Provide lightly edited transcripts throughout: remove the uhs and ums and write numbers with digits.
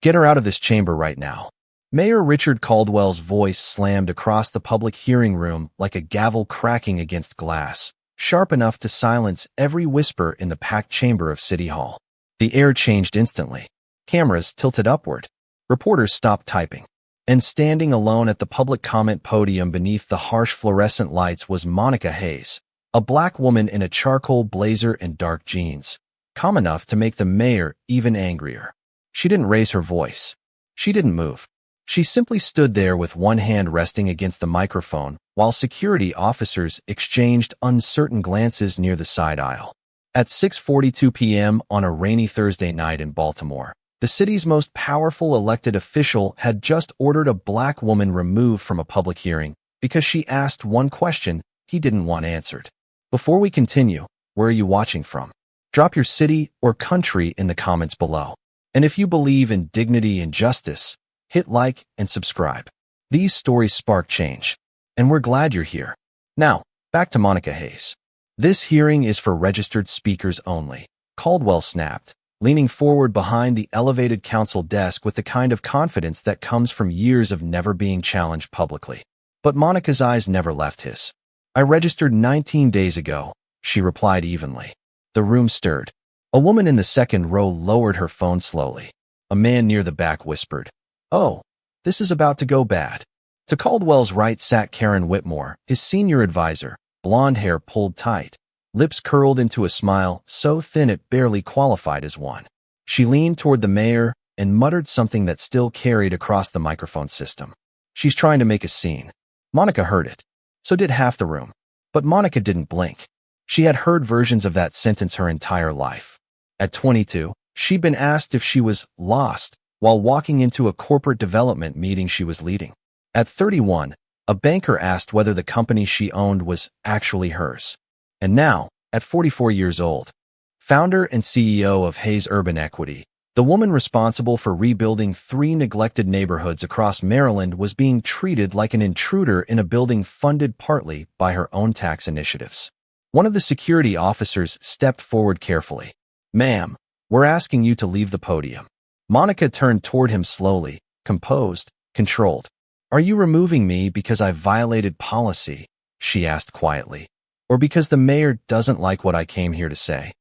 Get her out of this chamber right now. Mayor Richard Caldwell's voice slammed across the public hearing room like a gavel cracking against glass, sharp enough to silence every whisper in the packed chamber of City Hall. The air changed instantly. Cameras tilted upward. Reporters stopped typing. And standing alone at the public comment podium beneath the harsh fluorescent lights was Monica Hayes, a black woman in a charcoal blazer and dark jeans, calm enough to make the mayor even angrier. She didn't raise her voice. She didn't move. She simply stood there with one hand resting against the microphone while security officers exchanged uncertain glances near the side aisle. At 6:42 p.m. on a rainy Thursday night in Baltimore, the city's most powerful elected official had just ordered a black woman removed from a public hearing because she asked one question he didn't want answered. Before we continue, where are you watching from? Drop your city or country in the comments below. And if you believe in dignity and justice, hit like and subscribe. These stories spark change, and we're glad you're here. Now, back to Monica Hayes. This hearing is for registered speakers only, Caldwell snapped, leaning forward behind the elevated council desk with the kind of confidence that comes from years of never being challenged publicly. But Monica's eyes never left his. I registered 19 days ago, she replied evenly. The room stirred. A woman in the second row lowered her phone slowly. A man near the back whispered, "Oh, this is about to go bad." To Caldwell's right sat Karen Whitmore, his senior advisor, blonde hair pulled tight, lips curled into a smile so thin it barely qualified as one. She leaned toward the mayor and muttered something that still carried across the microphone system. She's trying to make a scene. Monica heard it. So did half the room. But Monica didn't blink. She had heard versions of that sentence her entire life. At 22, she'd been asked if she was lost while walking into a corporate development meeting she was leading. At 31, a banker asked whether the company she owned was actually hers. And now, at 44 years old, founder and CEO of Hayes Urban Equity, the woman responsible for rebuilding 3 neglected neighborhoods across Maryland was being treated like an intruder in a building funded partly by her own tax initiatives. One of the security officers stepped forward carefully. "Ma'am, we're asking you to leave the podium." Monica turned toward him slowly, composed, controlled. "Are you removing me because I violated policy?" she asked quietly. "Or because the mayor doesn't like what I came here to say?"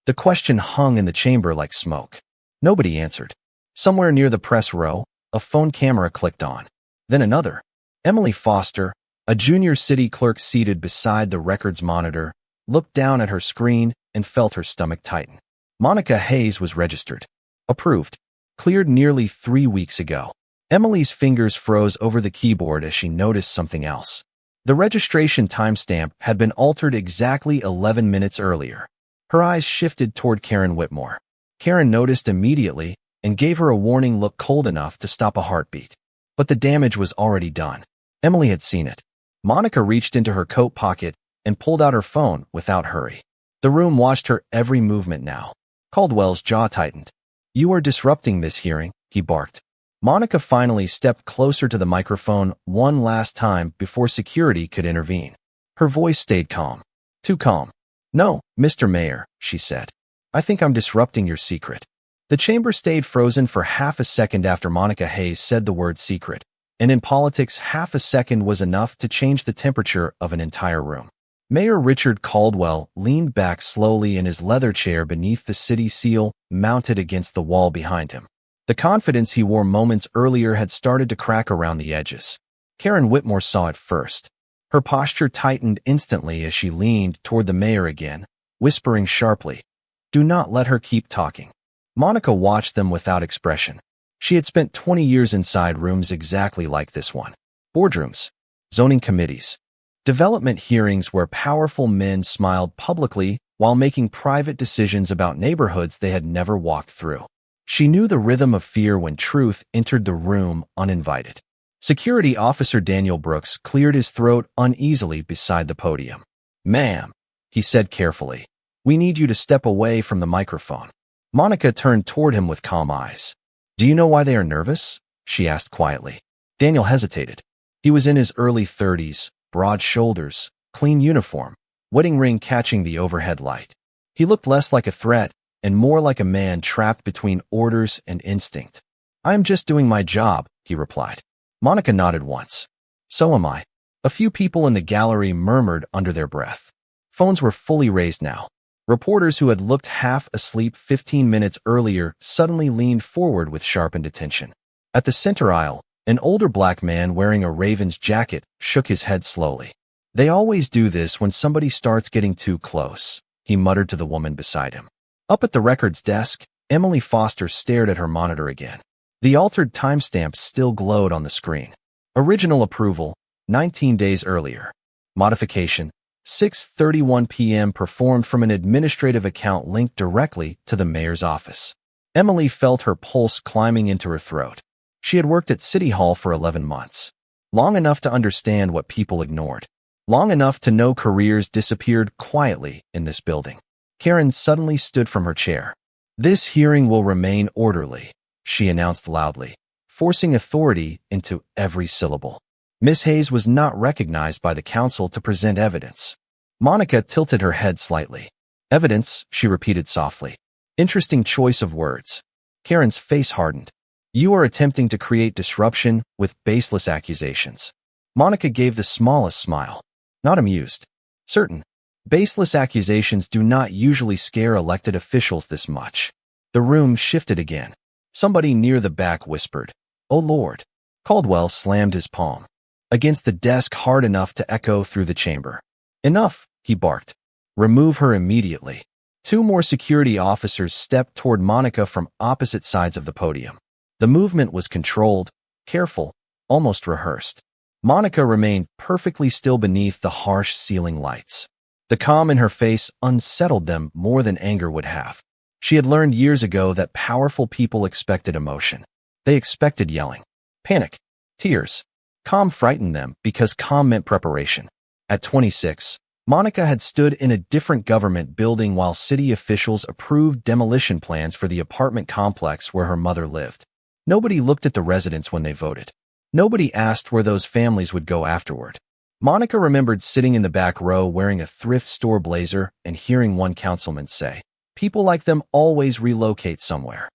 The question hung in the chamber like smoke. Nobody answered. Somewhere near the press row, a phone camera clicked on. Then another. Emily Foster, a junior city clerk seated beside the records monitor, looked down at her screen and felt her stomach tighten. Monica Hayes was registered. Approved. Cleared nearly 3 weeks ago. Emily's fingers froze over the keyboard as she noticed something else. The registration timestamp had been altered exactly 11 minutes earlier. Her eyes shifted toward Karen Whitmore. Karen noticed immediately and gave her a warning look cold enough to stop a heartbeat. But the damage was already done. Emily had seen it. Monica reached into her coat pocket and pulled out her phone without hurry. The room watched her every movement now. Caldwell's jaw tightened. "You are disrupting this hearing," he barked. Monica finally stepped closer to the microphone one last time before security could intervene. Her voice stayed calm. Too calm. "No, Mr. Mayor," she said. "I think I'm disrupting your secret." The chamber stayed frozen for half a second after Monica Hayes said the word secret, and in politics, half a second was enough to change the temperature of an entire room. Mayor Richard Caldwell leaned back slowly in his leather chair beneath the city seal mounted against the wall behind him. The confidence he wore moments earlier had started to crack around the edges. Karen Whitmore saw it first. Her posture tightened instantly as she leaned toward the mayor again, whispering sharply, "Do not let her keep talking." Monica watched them without expression. She had spent 20 years inside rooms exactly like this one. Boardrooms, zoning committees, development hearings where powerful men smiled publicly while making private decisions about neighborhoods they had never walked through. She knew the rhythm of fear when truth entered the room uninvited. Security Officer Daniel Brooks cleared his throat uneasily beside the podium. "Ma'am," he said carefully, "we need you to step away from the microphone." Monica turned toward him with calm eyes. "Do you know why they are nervous?" she asked quietly. Daniel hesitated. He was in his early 30s, broad shoulders, clean uniform, wedding ring catching the overhead light. He looked less like a threat and more like a man trapped between orders and instinct. "I am just doing my job," he replied. Monica nodded once. "So am I." A few people in the gallery murmured under their breath. Phones were fully raised now. Reporters who had looked half asleep 15 minutes earlier suddenly leaned forward with sharpened attention. At the center aisle, an older black man wearing a Ravens jacket shook his head slowly. "They always do this when somebody starts getting too close," he muttered to the woman beside him. Up at the records desk, Emily Foster stared at her monitor again. The altered timestamp still glowed on the screen. Original approval, 19 days earlier. Modification, 6:31 p.m. performed from an administrative account linked directly to the mayor's office. Emily felt her pulse climbing into her throat. She had worked at City Hall for 11 months. Long enough to understand what people ignored. Long enough to know careers disappeared quietly in this building. Karen suddenly stood from her chair. "This hearing will remain orderly," she announced loudly, forcing authority into every syllable. Miss Hayes was not recognized by the council to present evidence. Monica tilted her head slightly. "Evidence," she repeated softly. "Interesting choice of words." Karen's face hardened. "You are attempting to create disruption with baseless accusations." Monica gave the smallest smile. Not amused. Certain. Baseless accusations do not usually scare elected officials this much. The room shifted again. Somebody near the back whispered, "Oh Lord." Caldwell slammed his palm against the desk hard enough to echo through the chamber. "Enough," he barked. "Remove her immediately." Two more security officers stepped toward Monica from opposite sides of the podium. The movement was controlled, careful, almost rehearsed. Monica remained perfectly still beneath the harsh ceiling lights. The calm in her face unsettled them more than anger would have. She had learned years ago that powerful people expected emotion. They expected yelling, panic, tears. Calm frightened them because calm meant preparation. At 26, Monica had stood in a different government building while city officials approved demolition plans for the apartment complex where her mother lived. Nobody looked at the residents when they voted. Nobody asked where those families would go afterward. Monica remembered sitting in the back row wearing a thrift store blazer and hearing one councilman say, "People like them always relocate somewhere."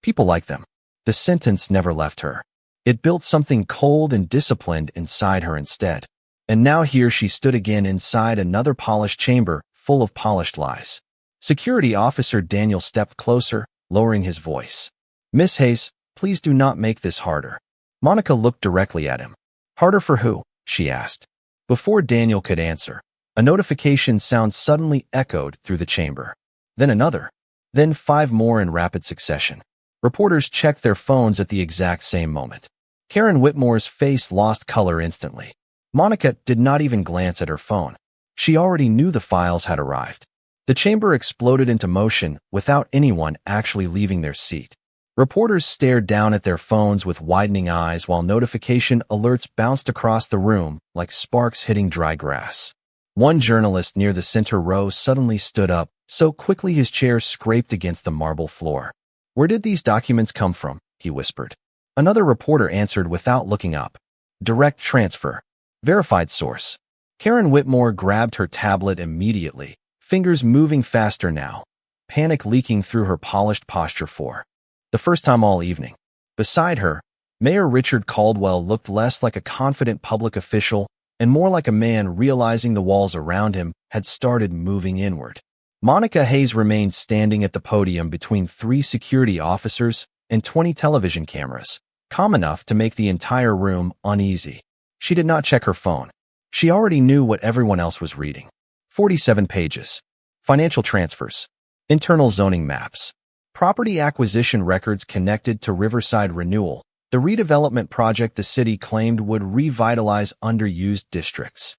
People like them. The sentence never left her. It built something cold and disciplined inside her instead. And now here she stood again inside another polished chamber full of polished lies. Security Officer Daniel stepped closer, lowering his voice. "Miss Hayes, please do not make this harder." Monica looked directly at him. "Harder for who?" she asked. Before Daniel could answer, a notification sound suddenly echoed through the chamber. Then another. Then 5 more in rapid succession. Reporters checked their phones at the exact same moment. Karen Whitmore's face lost color instantly. Monica did not even glance at her phone. She already knew the files had arrived. The chamber exploded into motion without anyone actually leaving their seat. Reporters stared down at their phones with widening eyes while notification alerts bounced across the room like sparks hitting dry grass. One journalist near the center row suddenly stood up, so quickly his chair scraped against the marble floor. "Where did these documents come from?" he whispered. Another reporter answered without looking up. "Direct transfer. Verified source." Karen Whitmore grabbed her tablet immediately, fingers moving faster now, panic leaking through her polished posture for the first time all evening. Beside her, Mayor Richard Caldwell looked less like a confident public official and more like a man realizing the walls around him had started moving inward. Monica Hayes remained standing at the podium between 3 security officers and 20 television cameras, calm enough to make the entire room uneasy. She did not check her phone. She already knew what everyone else was reading. 47 pages. Financial transfers. Internal zoning maps. Property acquisition records connected to Riverside Renewal, the redevelopment project the city claimed would revitalize underused districts.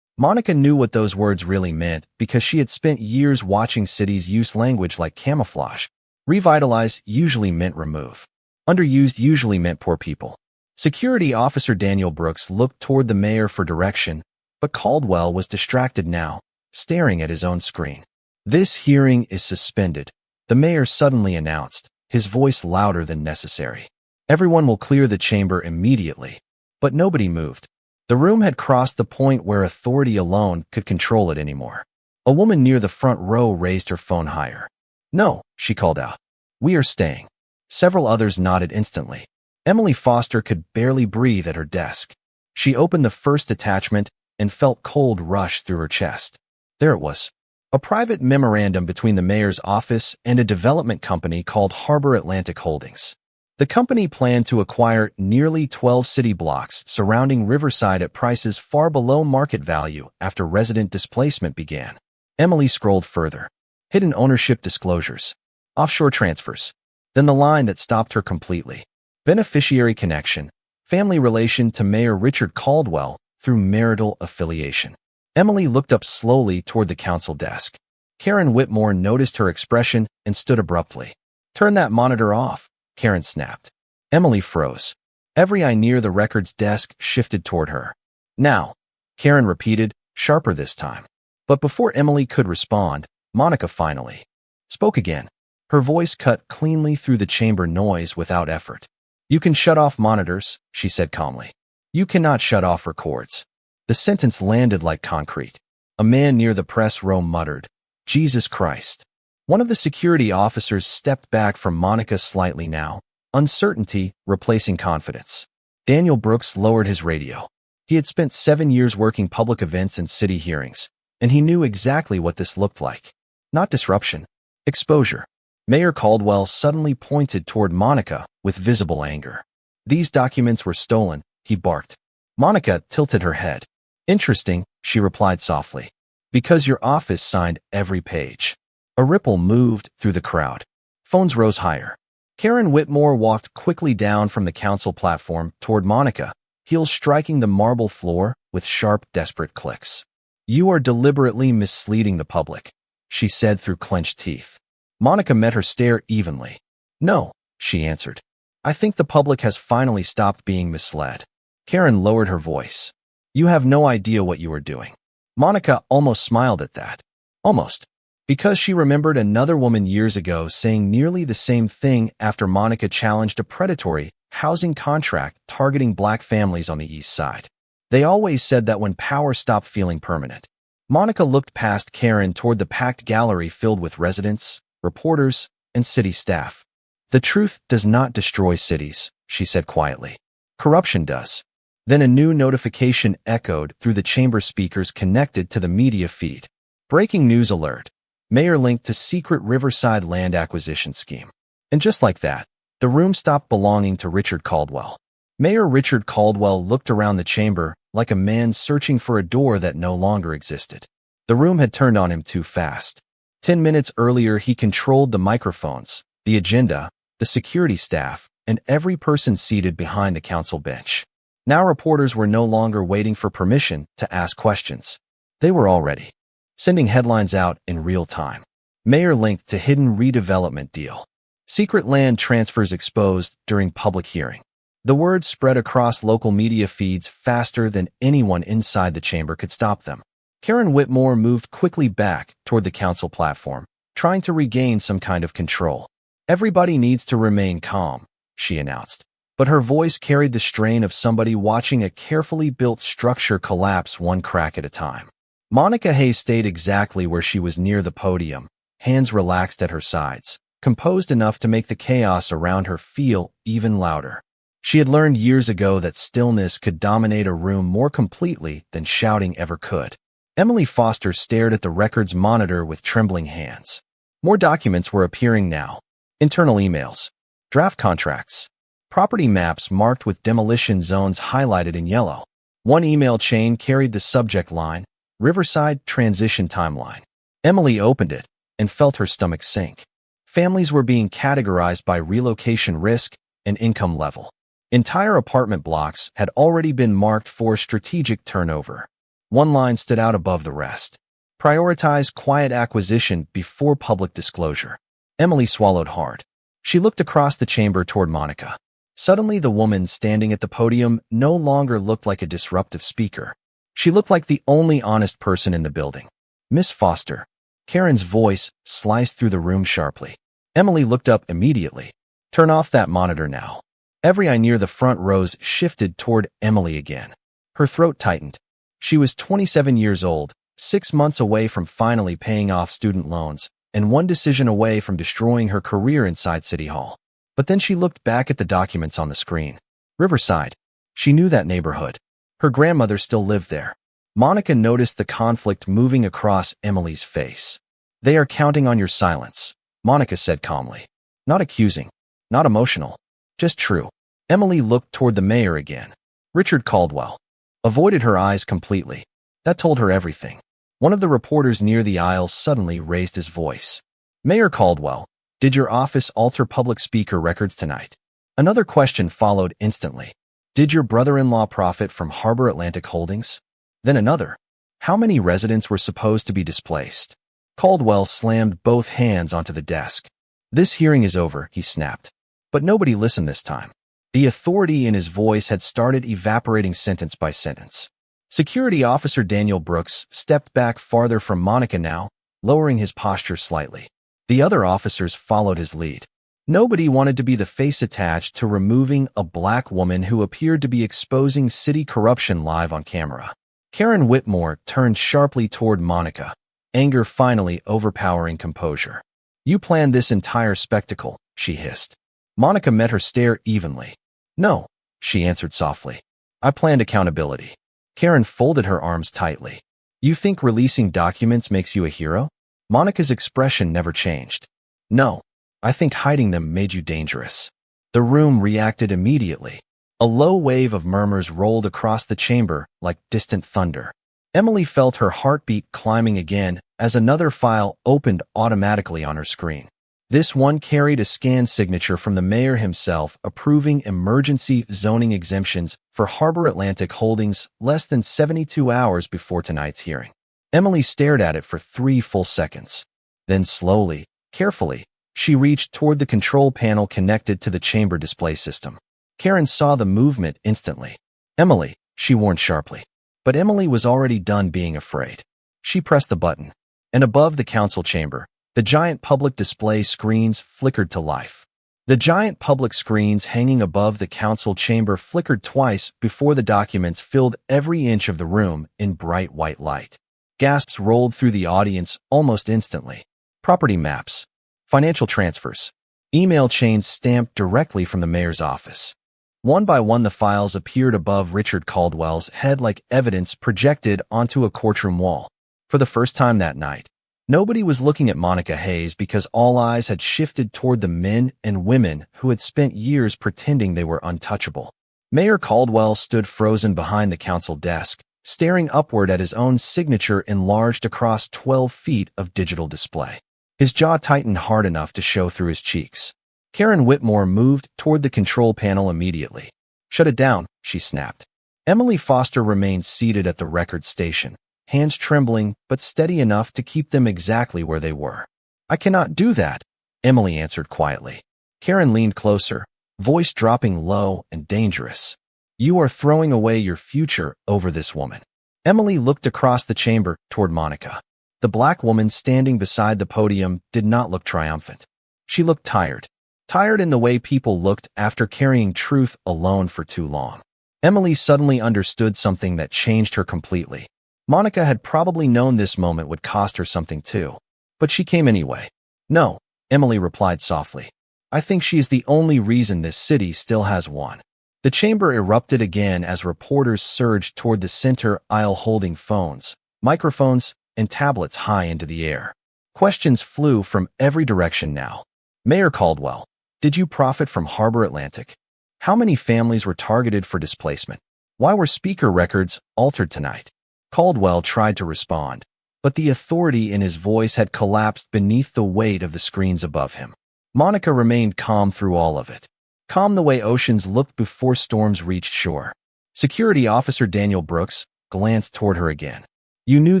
Monica knew what those words really meant because she had spent years watching cities use language like camouflage. Revitalize usually meant remove. Underused usually meant poor people. Security Officer Daniel Brooks looked toward the mayor for direction, but Caldwell was distracted now, staring at his own screen. "This hearing is suspended," the mayor suddenly announced, his voice louder than necessary. "Everyone will clear the chamber immediately." But nobody moved. The room had crossed the point where authority alone could control it anymore. A woman near the front row raised her phone higher. "No," she called out. "We are staying." Several others nodded instantly. Emily Foster could barely breathe at her desk. She opened the first attachment and felt cold rush through her chest. There it was. A private memorandum between the mayor's office and a development company called Harbor Atlantic Holdings. The company planned to acquire nearly 12 city blocks surrounding Riverside at prices far below market value after resident displacement began. Emily scrolled further. Hidden ownership disclosures. Offshore transfers. Then the line that stopped her completely. Beneficiary connection. Family relation to Mayor Richard Caldwell through marital affiliation. Emily looked up slowly toward the council desk. Karen Whitmore noticed her expression and stood abruptly. "Turn that monitor off," Karen snapped. Emily froze. Every eye near the records desk shifted toward her. "Now," Karen repeated, sharper this time. But before Emily could respond, Monica finally spoke again. Her voice cut cleanly through the chamber noise without effort. "You can shut off monitors," she said calmly. "You cannot shut off records." The sentence landed like concrete. A man near the press row muttered, "Jesus Christ." One of the security officers stepped back from Monica slightly now, uncertainty replacing confidence. Daniel Brooks lowered his radio. He had spent 7 years working public events and city hearings, and he knew exactly what this looked like. Not disruption, exposure. Mayor Caldwell suddenly pointed toward Monica with visible anger. "These documents were stolen," he barked. Monica tilted her head. "Interesting," she replied softly. "Because your office signed every page." A ripple moved through the crowd. Phones rose higher. Karen Whitmore walked quickly down from the council platform toward Monica, heels striking the marble floor with sharp, desperate clicks. "You are deliberately misleading the public," she said through clenched teeth. Monica met her stare evenly. "No," she answered. "I think the public has finally stopped being misled." Karen lowered her voice. "You have no idea what you are doing." Monica almost smiled at that. Almost. Because she remembered another woman years ago saying nearly the same thing after Monica challenged a predatory housing contract targeting black families on the East Side. They always said that when power stopped feeling permanent. Monica looked past Karen toward the packed gallery filled with residents, reporters, and city staff. "The truth does not destroy cities," she said quietly. "Corruption does." Then a new notification echoed through the chamber speakers connected to the media feed. Breaking news alert. Mayor linked to secret Riverside land acquisition scheme. And just like that, the room stopped belonging to Richard Caldwell. Mayor Richard Caldwell looked around the chamber like a man searching for a door that no longer existed. The room had turned on him too fast. 10 minutes earlier, he controlled the microphones, the agenda, the security staff, and every person seated behind the council bench. Now reporters were no longer waiting for permission to ask questions. They were already sending headlines out in real time. Mayor linked to hidden redevelopment deal. Secret land transfers exposed during public hearing. The word spread across local media feeds faster than anyone inside the chamber could stop them. Karen Whitmore moved quickly back toward the council platform, trying to regain some kind of control. "Everybody needs to remain calm," she announced. But her voice carried the strain of somebody watching a carefully built structure collapse one crack at a time. Monica Hayes stayed exactly where she was near the podium, hands relaxed at her sides, composed enough to make the chaos around her feel even louder. She had learned years ago that stillness could dominate a room more completely than shouting ever could. Emily Foster stared at the records monitor with trembling hands. More documents were appearing now. Internal emails, draft contracts, property maps marked with demolition zones highlighted in yellow. One email chain carried the subject line, Riverside Transition Timeline. Emily opened it and felt her stomach sink. Families were being categorized by relocation risk and income level. Entire apartment blocks had already been marked for strategic turnover. One line stood out above the rest. Prioritize quiet acquisition before public disclosure. Emily swallowed hard. She looked across the chamber toward Monica. Suddenly, the woman standing at the podium no longer looked like a disruptive speaker. She looked like the only honest person in the building. "Miss Foster." Karen's voice sliced through the room sharply. Emily looked up immediately. "Turn off that monitor now." Every eye near the front rows shifted toward Emily again. Her throat tightened. She was 27 years old, 6 months away from finally paying off student loans, and one decision away from destroying her career inside City Hall. But then she looked back at the documents on the screen. Riverside. She knew that neighborhood. Her grandmother still lived there. Monica noticed the conflict moving across Emily's face. They are counting on your silence, Monica said calmly. Not accusing. Not emotional. Just true. Emily looked toward the mayor again. Richard Caldwell avoided her eyes completely. That told her everything. One of the reporters near the aisle suddenly raised his voice. Mayor Caldwell, did your office alter public speaker records tonight? Another question followed instantly. Did your brother-in-law profit from Harbor Atlantic Holdings? Then another. How many residents were supposed to be displaced? Caldwell slammed both hands onto the desk. This hearing is over, he snapped. But nobody listened this time. The authority in his voice had started evaporating sentence by sentence. Security Officer Daniel Brooks stepped back farther from Monica now, lowering his posture slightly. The other officers followed his lead. Nobody wanted to be the face attached to removing a black woman who appeared to be exposing city corruption live on camera. Karen Whitmore turned sharply toward Monica, anger finally overpowering composure. You planned this entire spectacle, she hissed. Monica met her stare evenly. No, she answered softly. I planned accountability. Karen folded her arms tightly. You think releasing documents makes you a hero? Monica's expression never changed. No, I think hiding them made you dangerous. The room reacted immediately. A low wave of murmurs rolled across the chamber like distant thunder. Emily felt her heartbeat climbing again as another file opened automatically on her screen. This one carried a scanned signature from the mayor himself approving emergency zoning exemptions for Harbor Atlantic Holdings less than 72 hours before tonight's hearing. Emily stared at it for 3 full seconds. Then slowly, carefully, she reached toward the control panel connected to the chamber display system. Karen saw the movement instantly. Emily, she warned sharply. But Emily was already done being afraid. She pressed the button, and above the council chamber, the giant public display screens flickered to life. The giant public screens hanging above the council chamber flickered twice before the documents filled every inch of the room in bright white light. Gasps rolled through the audience almost instantly. Property maps, financial transfers, email chains stamped directly from the mayor's office. One by one, the files appeared above Richard Caldwell's head like evidence projected onto a courtroom wall. For the first time that night, nobody was looking at Monica Hayes because all eyes had shifted toward the men and women who had spent years pretending they were untouchable. Mayor Caldwell stood frozen behind the council desk, staring upward at his own signature enlarged across 12 feet of digital display. His jaw tightened hard enough to show through his cheeks. Karen Whitmore moved toward the control panel immediately. Shut it down, she snapped. Emily Foster remained seated at the record station, hands trembling but steady enough to keep them exactly where they were. I cannot do that, Emily answered quietly. Karen leaned closer, voice dropping low and dangerous. You are throwing away your future over this woman. Emily looked across the chamber toward Monica. The black woman standing beside the podium did not look triumphant. She looked tired. Tired in the way people looked after carrying truth alone for too long. Emily suddenly understood something that changed her completely. Monica had probably known this moment would cost her something too. But she came anyway. No, Emily replied softly. I think she is the only reason this city still has one. The chamber erupted again as reporters surged toward the center aisle holding phones, microphones, and tablets high into the air. Questions flew from every direction now. Mayor Caldwell, did you profit from Harbor Atlantic? How many families were targeted for displacement? Why were speaker records altered tonight? Caldwell tried to respond, but the authority in his voice had collapsed beneath the weight of the screens above him. Monica remained calm through all of it. Calm the way oceans looked before storms reached shore. Security Officer Daniel Brooks glanced toward her again. You knew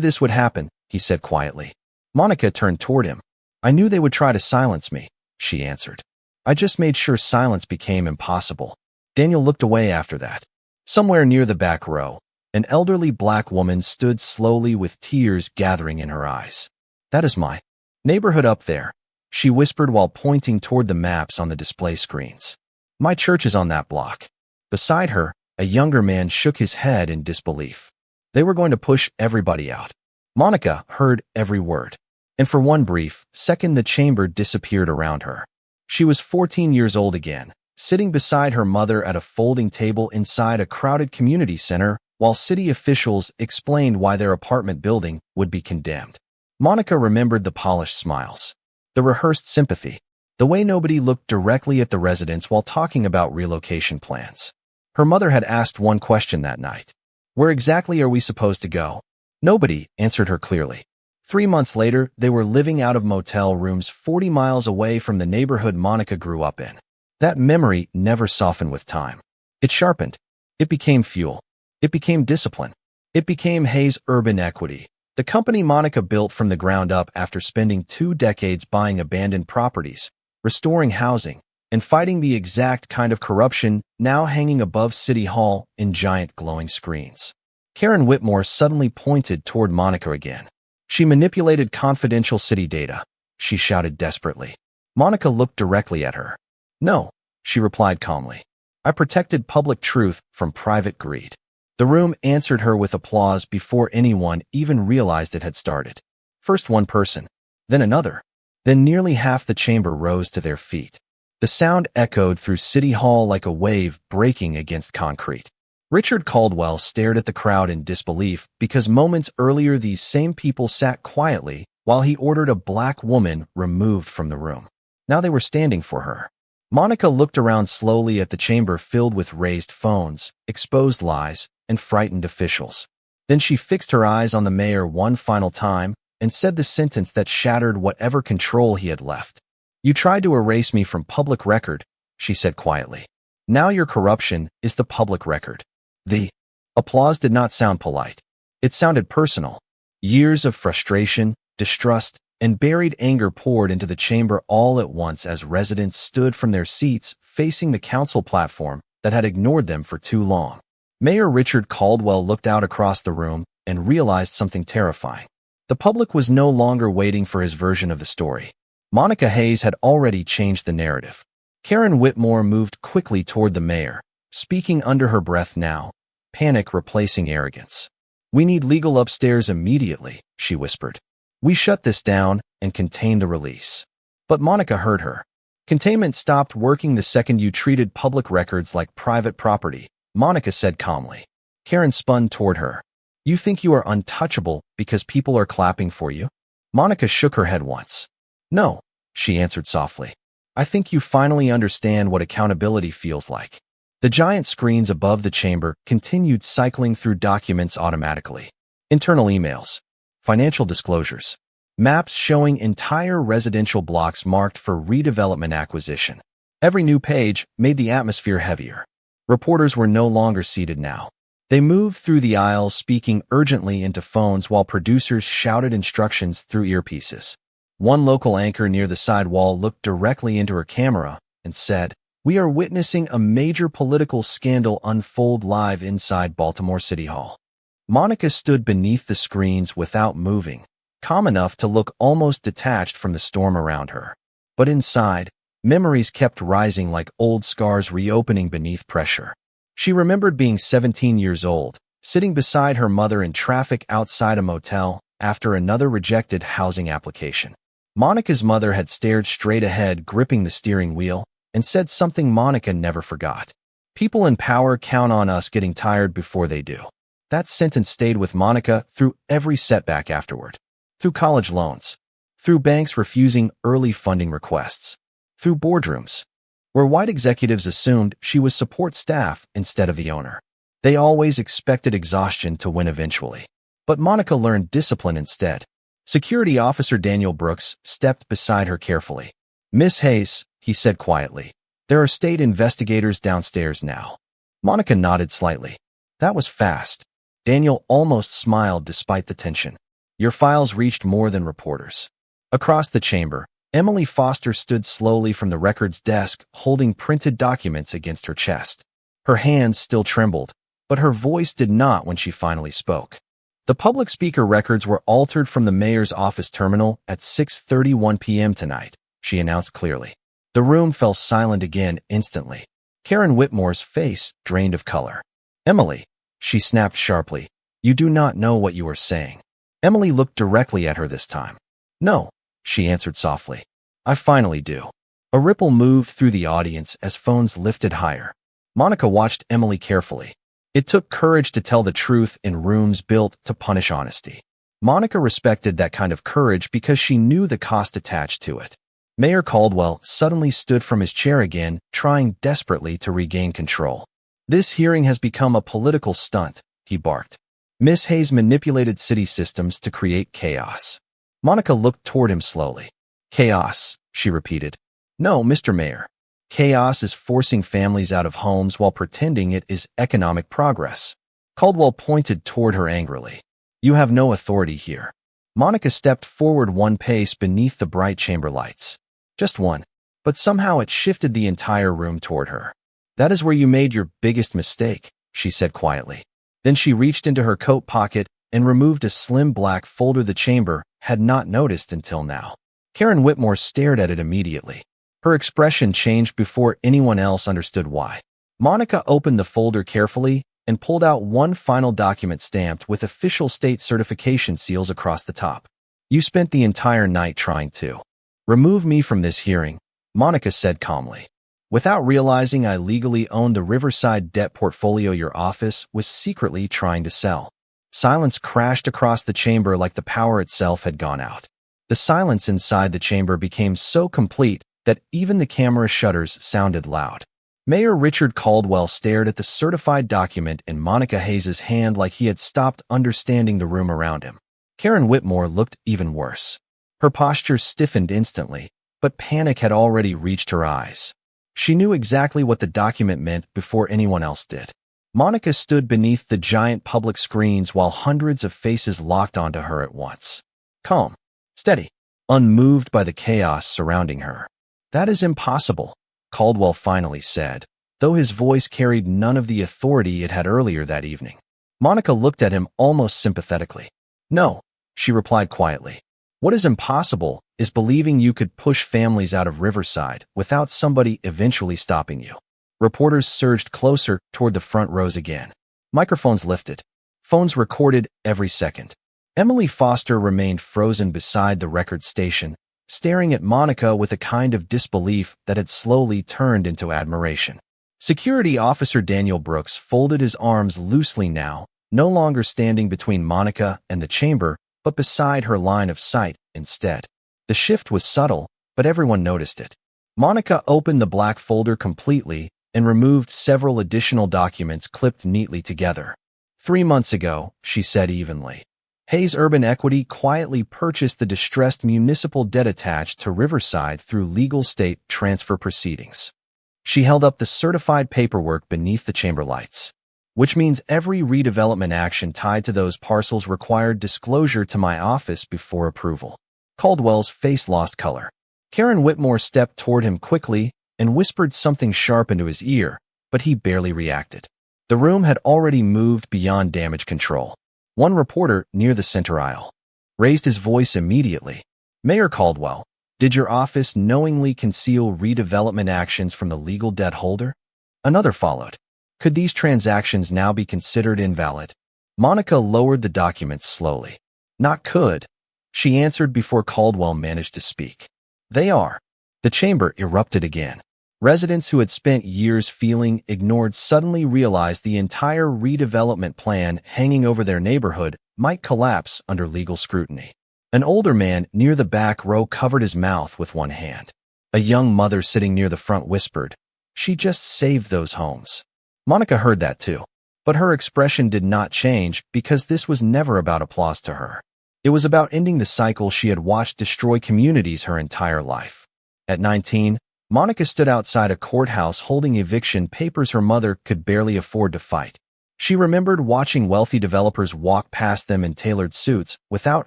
this would happen, he said quietly. Monica turned toward him. I knew they would try to silence me, she answered. I just made sure silence became impossible. Daniel looked away after that. Somewhere near the back row, an elderly black woman stood slowly with tears gathering in her eyes. That is my neighborhood up there, she whispered while pointing toward the maps on the display screens. My church is on that block. Beside her, a younger man shook his head in disbelief. They were going to push everybody out. Monica heard every word, and for one brief second the chamber disappeared around her. She was 14 years old again, sitting beside her mother at a folding table inside a crowded community center while city officials explained why their apartment building would be condemned. Monica remembered the polished smiles, the rehearsed sympathy, the way nobody looked directly at the residents while talking about relocation plans. Her mother had asked one question that night. Where exactly are we supposed to go? Nobody answered her clearly. 3 months later, they were living out of motel rooms 40 miles away from the neighborhood Monica grew up in. That memory never softened with time. It sharpened. It became fuel. It became discipline. It became Hayes Urban Equity, the company Monica built from the ground up after spending 2 decades buying abandoned properties, restoring housing, and fighting the exact kind of corruption now hanging above City Hall in giant glowing screens. Karen Whitmore suddenly pointed toward Monica again. She manipulated confidential city data, she shouted desperately. Monica looked directly at her. No, she replied calmly. I protected public truth from private greed. The room answered her with applause before anyone even realized it had started. First one person, then another. Then nearly half the chamber rose to their feet. The sound echoed through City Hall like a wave breaking against concrete. Richard Caldwell stared at the crowd in disbelief because moments earlier these same people sat quietly while he ordered a black woman removed from the room. Now they were standing for her. Monica looked around slowly at the chamber filled with raised phones, exposed lies, and frightened officials. Then she fixed her eyes on the mayor one final time and said the sentence that shattered whatever control he had left. You tried to erase me from public record, she said quietly. Now your corruption is the public record. The applause did not sound polite. It sounded personal. Years of frustration, distrust, and buried anger poured into the chamber all at once as residents stood from their seats facing the council platform that had ignored them for too long. Mayor Richard Caldwell looked out across the room and realized something terrifying. The public was no longer waiting for his version of the story. Monica Hayes had already changed the narrative. Karen Whitmore moved quickly toward the mayor, speaking under her breath now, panic replacing arrogance. We need legal upstairs immediately, she whispered. We shut this down and contain the release. But Monica heard her. Containment stopped working the second you treated public records like private property, Monica said calmly. Karen spun toward her. You think you are untouchable because people are clapping for you? Monica shook her head once. No, she answered softly. I think you finally understand what accountability feels like. The giant screens above the chamber continued cycling through documents automatically. Internal emails, financial disclosures, maps showing entire residential blocks marked for redevelopment acquisition. Every new page made the atmosphere heavier. Reporters were no longer seated now. They moved through the aisles speaking urgently into phones while producers shouted instructions through earpieces. One local anchor near the side wall looked directly into her camera and said, We are witnessing a major political scandal unfold live inside Baltimore City Hall. Monica stood beneath the screens without moving, calm enough to look almost detached from the storm around her. But inside, memories kept rising like old scars reopening beneath pressure. She remembered being 17 years old, sitting beside her mother in traffic outside a motel after another rejected housing application. Monica's mother had stared straight ahead, gripping the steering wheel, and said something Monica never forgot. People in power count on us getting tired before they do. That sentence stayed with Monica through every setback afterward. Through college loans. Through banks refusing early funding requests. Through boardrooms, where white executives assumed she was support staff instead of the owner. They always expected exhaustion to win eventually. But Monica learned discipline instead. Security Officer Daniel Brooks stepped beside her carefully. Miss Hayes, he said quietly, there are state investigators downstairs now. Monica nodded slightly. That was fast. Daniel almost smiled despite the tension. Your files reached more than reporters. Across the chamber, Emily Foster stood slowly from the records desk, holding printed documents against her chest. Her hands still trembled, but her voice did not when she finally spoke. The public speaker records were altered from the mayor's office terminal at 6:31 p.m. tonight, she announced clearly. The room fell silent again instantly. Karen Whitmore's face drained of color. Emily, she snapped sharply, you do not know what you are saying. Emily looked directly at her this time. No, she answered softly. I finally do. A ripple moved through the audience as phones lifted higher. Monica watched Emily carefully. It took courage to tell the truth in rooms built to punish honesty. Monica respected that kind of courage because she knew the cost attached to it. Mayor Caldwell suddenly stood from his chair again, trying desperately to regain control. "This hearing has become a political stunt," he barked. "Miss Hayes manipulated city systems to create chaos." Monica looked toward him slowly. "Chaos," she repeated. "No, Mr. Mayor. Chaos is forcing families out of homes while pretending it is economic progress." Caldwell pointed toward her angrily. "You have no authority here." Monica stepped forward one pace beneath the bright chamber lights. Just one, but somehow it shifted the entire room toward her. "That is where you made your biggest mistake," she said quietly. Then she reached into her coat pocket and removed a slim black folder the chamber had not noticed until now. Karen Whitmore stared at it immediately. Her expression changed before anyone else understood why. Monica opened the folder carefully and pulled out one final document stamped with official state certification seals across the top. "You spent the entire night trying to remove me from this hearing," Monica said calmly. "Without realizing I legally owned the Riverside debt portfolio your office was secretly trying to sell." Silence crashed across the chamber like the power itself had gone out. The silence inside the chamber became so complete that even the camera shutters sounded loud. Mayor Richard Caldwell stared at the certified document in Monica Hayes' hand like he had stopped understanding the room around him. Karen Whitmore looked even worse. Her posture stiffened instantly, but panic had already reached her eyes. She knew exactly what the document meant before anyone else did. Monica stood beneath the giant public screens while hundreds of faces locked onto her at once. Calm, steady, unmoved by the chaos surrounding her. "That is impossible," Caldwell finally said, though his voice carried none of the authority it had earlier that evening. Monica looked at him almost sympathetically. "No," she replied quietly. "What is impossible is believing you could push families out of Riverside without somebody eventually stopping you." Reporters surged closer toward the front rows again. Microphones lifted. Phones recorded every second. Emily Foster remained frozen beside the record station, staring at Monica with a kind of disbelief that had slowly turned into admiration. Security Officer Daniel Brooks folded his arms loosely now, no longer standing between Monica and the chamber, but beside her line of sight instead. The shift was subtle, but everyone noticed it. Monica opened the black folder completely and removed several additional documents clipped neatly together. 3 months ago, she said evenly, Hayes Urban Equity quietly purchased the distressed municipal debt attached to Riverside through legal state transfer proceedings. She held up the certified paperwork beneath the chamber lights, which means every redevelopment action tied to those parcels required disclosure to my office before approval. Caldwell's face lost color. Karen Whitmore stepped toward him quickly and whispered something sharp into his ear, but he barely reacted. The room had already moved beyond damage control. One reporter near the center aisle raised his voice immediately. "Mayor Caldwell, did your office knowingly conceal redevelopment actions from the legal debt holder?" Another followed. "Could these transactions now be considered invalid?" Monica lowered the documents slowly. "Not could," she answered before Caldwell managed to speak. "They are." The chamber erupted again. Residents who had spent years feeling ignored suddenly realized the entire redevelopment plan hanging over their neighborhood might collapse under legal scrutiny. An older man near the back row covered his mouth with one hand. A young mother sitting near the front whispered, "She just saved those homes." Monica heard that too, but her expression did not change because this was never about applause to her. It was about ending the cycle she had watched destroy communities her entire life. At 19, Monica stood outside a courthouse holding eviction papers her mother could barely afford to fight. She remembered watching wealthy developers walk past them in tailored suits without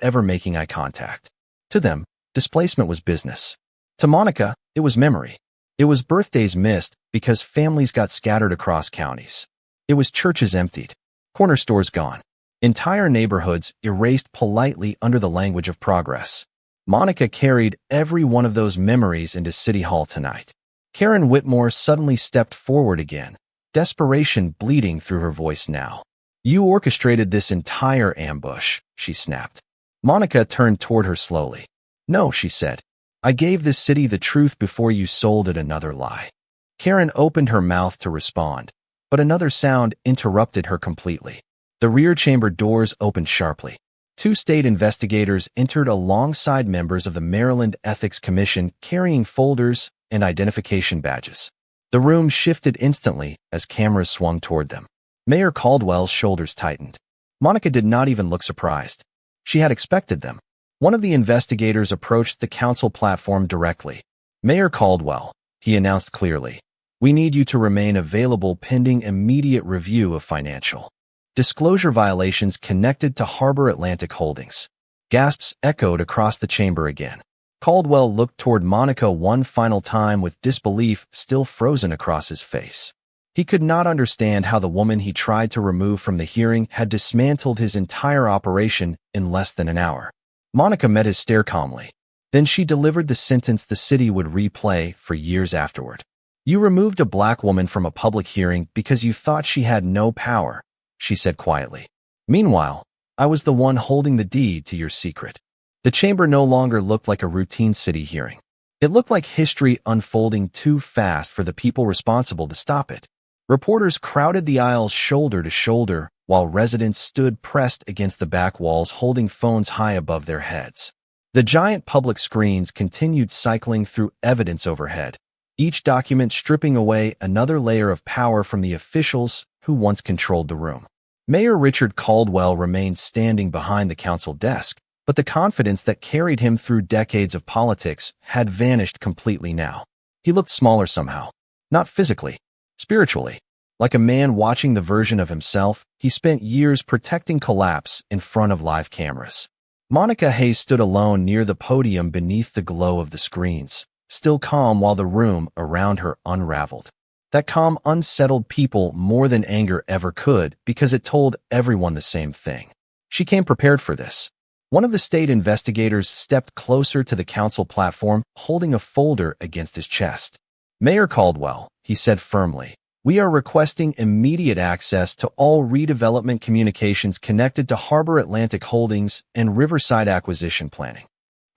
ever making eye contact. To them, displacement was business. To Monica, it was memory. It was birthdays missed because families got scattered across counties. It was churches emptied, corner stores gone, entire neighborhoods erased politely under the language of progress. Monica carried every one of those memories into City Hall tonight. Karen Whitmore suddenly stepped forward again, desperation bleeding through her voice now. "You orchestrated this entire ambush," she snapped. Monica turned toward her slowly. "No," she said. I gave this city the truth before you sold it another lie. Karen opened her mouth to respond, but another sound interrupted her completely. The rear chamber doors opened sharply. Two state investigators entered alongside members of the Maryland Ethics Commission carrying folders and identification badges. The room shifted instantly as cameras swung toward them. Mayor Caldwell's shoulders tightened. Monica did not even look surprised. She had expected them. One of the investigators approached the council platform directly. Mayor Caldwell, he announced clearly, we need you to remain available pending immediate review of financial disclosure violations connected to Harbor Atlantic Holdings. Gasps echoed across the chamber again. Caldwell looked toward Monica one final time with disbelief still frozen across his face. He could not understand how the woman he tried to remove from the hearing had dismantled his entire operation in less than an hour. Monica met his stare calmly. Then she delivered the sentence the city would replay for years afterward. You removed a black woman from a public hearing because you thought she had no power, she said quietly. Meanwhile, I was the one holding the deed to your secret. The chamber no longer looked like a routine city hearing. It looked like history unfolding too fast for the people responsible to stop it. Reporters crowded the aisles shoulder to shoulder, while residents stood pressed against the back walls holding phones high above their heads. The giant public screens continued cycling through evidence overhead, each document stripping away another layer of power from the officials who once controlled the room. Mayor Richard Caldwell remained standing behind the council desk, but the confidence that carried him through decades of politics had vanished completely now. He looked smaller somehow. Not physically, spiritually. Like a man watching the version of himself he spent years protecting collapse in front of live cameras. Monica Hayes stood alone near the podium beneath the glow of the screens, still calm while the room around her unraveled. That calm unsettled people more than anger ever could because it told everyone the same thing. She came prepared for this. One of the state investigators stepped closer to the council platform, holding a folder against his chest. Mayor Caldwell, he said firmly, we are requesting immediate access to all redevelopment communications connected to Harbor Atlantic Holdings and Riverside acquisition planning.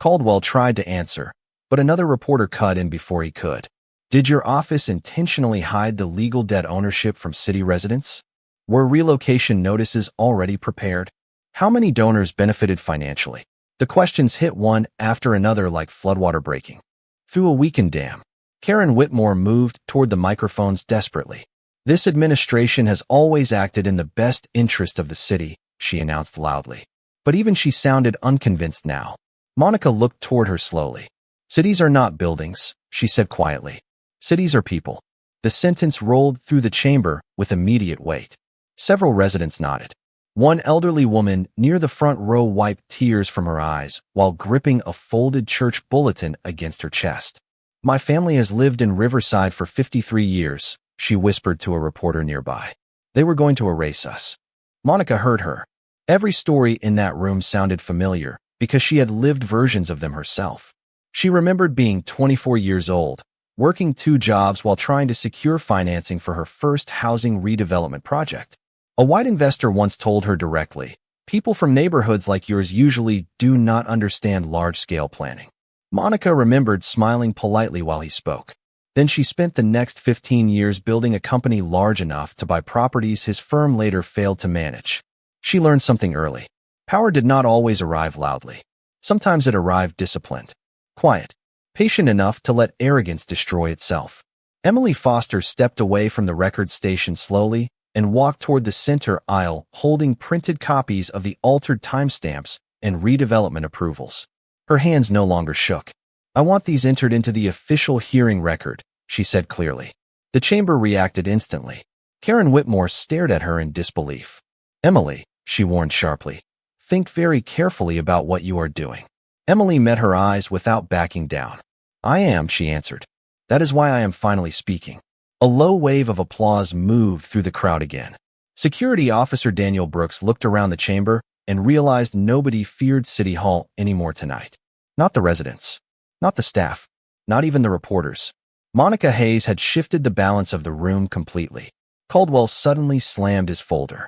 Caldwell tried to answer, but another reporter cut in before he could. Did your office intentionally hide the legal debt ownership from city residents? Were relocation notices already prepared? How many donors benefited financially? The questions hit one after another like floodwater breaking through a weakened dam. Karen Whitmore moved toward the microphones desperately. This administration has always acted in the best interest of the city, she announced loudly. But even she sounded unconvinced now. Monica looked toward her slowly. Cities are not buildings, she said quietly. Cities are people. The sentence rolled through the chamber with immediate weight. Several residents nodded. One elderly woman near the front row wiped tears from her eyes while gripping a folded church bulletin against her chest. My family has lived in Riverside for 53 years, she whispered to a reporter nearby. They were going to erase us. Monica heard her. Every story in that room sounded familiar because she had lived versions of them herself. She remembered being 24 years old, working 2 jobs while trying to secure financing for her first housing redevelopment project. A white investor once told her directly, people from neighborhoods like yours usually do not understand large-scale planning. Monica remembered smiling politely while he spoke. Then she spent the next 15 years building a company large enough to buy properties his firm later failed to manage. She learned something early. Power did not always arrive loudly. Sometimes it arrived disciplined, quiet, patient enough to let arrogance destroy itself. Emily Foster stepped away from the record station slowly and walked toward the center aisle holding printed copies of the altered timestamps and redevelopment approvals. Her hands no longer shook. I want these entered into the official hearing record, she said clearly. The chamber reacted instantly. Karen Whitmore stared at her in disbelief. Emily, she warned sharply, think very carefully about what you are doing. Emily met her eyes without backing down. I am, she answered. That is why I am finally speaking. A low wave of applause moved through the crowd again. Security Officer Daniel Brooks looked around the chamber and realized nobody feared City Hall anymore tonight. Not the residents. Not the staff. Not even the reporters. Monica Hayes had shifted the balance of the room completely. Caldwell suddenly slammed his folder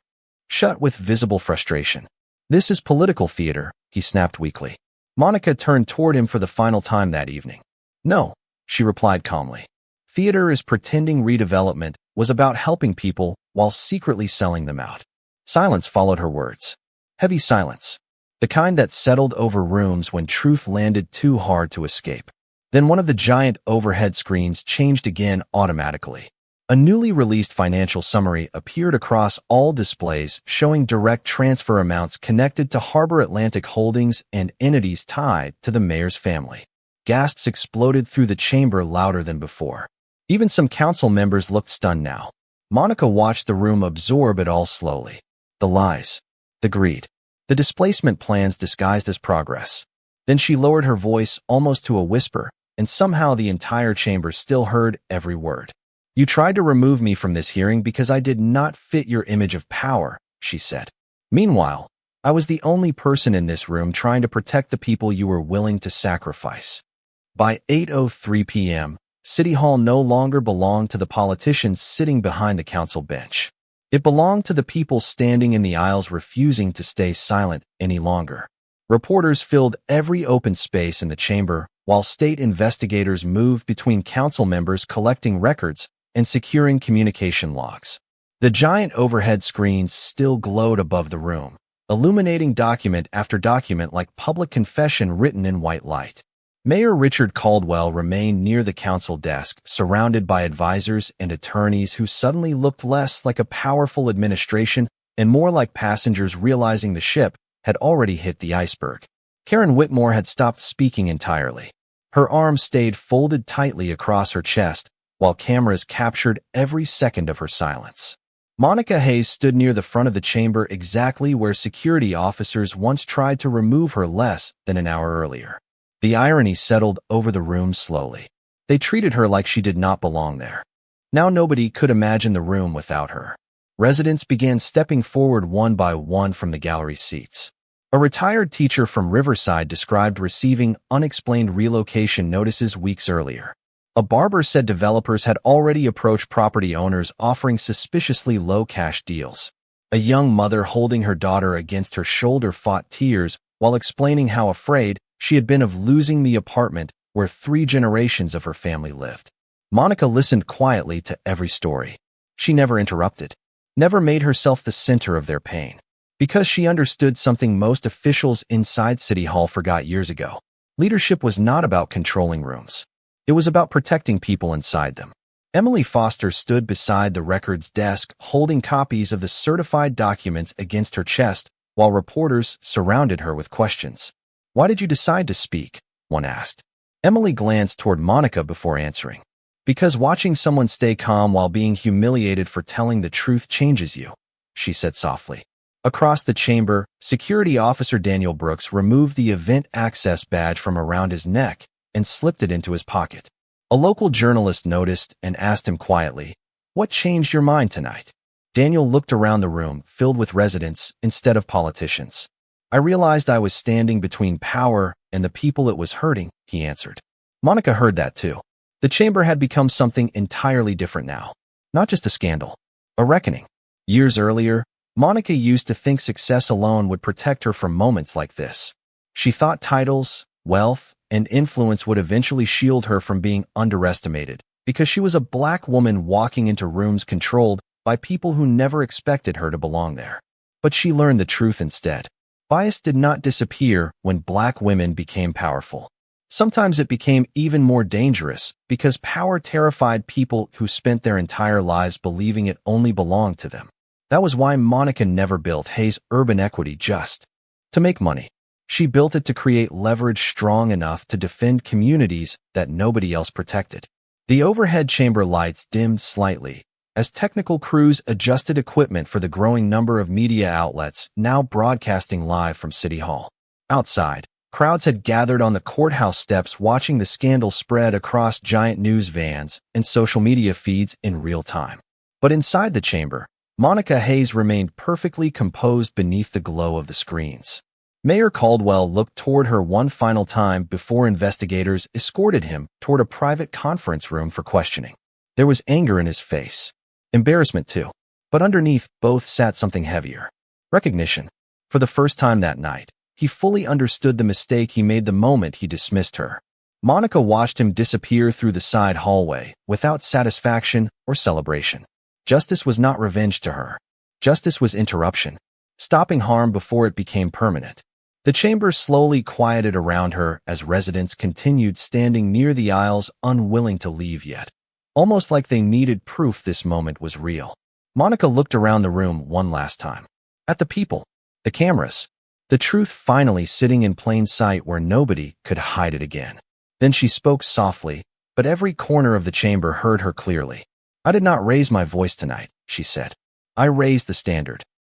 shut with visible frustration. This is political theater, he snapped weakly. Monica turned toward him for the final time that evening. No, she replied calmly. Theater is pretending redevelopment was about helping people while secretly selling them out. Silence followed her words. Heavy silence. The kind that settled over rooms when truth landed too hard to escape. Then one of the giant overhead screens changed again automatically. A newly released financial summary appeared across all displays showing direct transfer amounts connected to Harbor Atlantic Holdings and entities tied to the mayor's family. Gasps exploded through the chamber louder than before. Even some council members looked stunned now. Monica watched the room absorb it all slowly. The lies, the greed, the displacement plans disguised as progress. Then she lowered her voice almost to a whisper, and somehow the entire chamber still heard every word. You tried to remove me from this hearing because I did not fit your image of power, she said. Meanwhile, I was the only person in this room trying to protect the people you were willing to sacrifice. By 8:03 p.m., City Hall no longer belonged to the politicians sitting behind the council bench. It belonged to the people standing in the aisles refusing to stay silent any longer. Reporters filled every open space in the chamber, while state investigators moved between council members collecting records and securing communication logs. The giant overhead screens still glowed above the room, illuminating document after document like public confession written in white light. Mayor Richard Caldwell remained near the council desk, surrounded by advisors and attorneys who suddenly looked less like a powerful administration and more like passengers realizing the ship had already hit the iceberg. Karen Whitmore had stopped speaking entirely. Her arms stayed folded tightly across her chest, while cameras captured every second of her silence. Monica Hayes stood near the front of the chamber exactly where security officers once tried to remove her less than an hour earlier. The irony settled over the room slowly. They treated her like she did not belong there. Now nobody could imagine the room without her. Residents began stepping forward one by one from the gallery seats. A retired teacher from Riverside described receiving unexplained relocation notices weeks earlier. A barber said developers had already approached property owners offering suspiciously low cash deals. A young mother holding her daughter against her shoulder fought tears while explaining how afraid she had been of losing the apartment where 3 generations of her family lived. Monica listened quietly to every story. She never interrupted, never made herself the center of their pain, because she understood something most officials inside City Hall forgot years ago. Leadership was not about controlling rooms. It was about protecting people inside them. Emily Foster stood beside the records desk, holding copies of the certified documents against her chest, while reporters surrounded her with questions. Why did you decide to speak? One asked. Emily glanced toward Monica before answering. Because watching someone stay calm while being humiliated for telling the truth changes you, she said softly. Across the chamber, Security Officer Daniel Brooks removed the event access badge from around his neck and slipped it into his pocket. A local journalist noticed and asked him quietly, "What changed your mind tonight?" Daniel looked around the room, filled with residents instead of politicians. I realized I was standing between power and the people it was hurting, he answered. Monica heard that too. The chamber had become something entirely different now. Not just a scandal, a reckoning. Years earlier, Monica used to think success alone would protect her from moments like this. She thought titles, wealth, and influence would eventually shield her from being underestimated, because she was a black woman walking into rooms controlled by people who never expected her to belong there. But she learned the truth instead. Bias did not disappear when black women became powerful. Sometimes it became even more dangerous because power terrified people who spent their entire lives believing it only belonged to them. That was why Monica never built Hayes Urban Equity just to make money. She built it to create leverage strong enough to defend communities that nobody else protected. The overhead chamber lights dimmed slightly as technical crews adjusted equipment for the growing number of media outlets now broadcasting live from City Hall. Outside, crowds had gathered on the courthouse steps watching the scandal spread across giant news vans and social media feeds in real time. But inside the chamber, Monica Hayes remained perfectly composed beneath the glow of the screens. Mayor Caldwell looked toward her one final time before investigators escorted him toward a private conference room for questioning. There was anger in his face. Embarrassment too. But underneath both sat something heavier. Recognition. For the first time that night, He fully understood the mistake he made the moment he dismissed her. Monica watched him disappear through the side hallway, without satisfaction or celebration. Justice was not revenge to her. Justice was interruption, stopping harm before it became permanent. The chamber slowly quieted around her as residents continued standing near the aisles, unwilling to leave yet. Almost like they needed proof this moment was real. Monica looked around the room one last time. At the people, the cameras, the truth finally sitting in plain sight where nobody could hide it again. Then she spoke softly, but every corner of the chamber heard her clearly. "I did not raise my voice tonight," she said. "I raised the standard."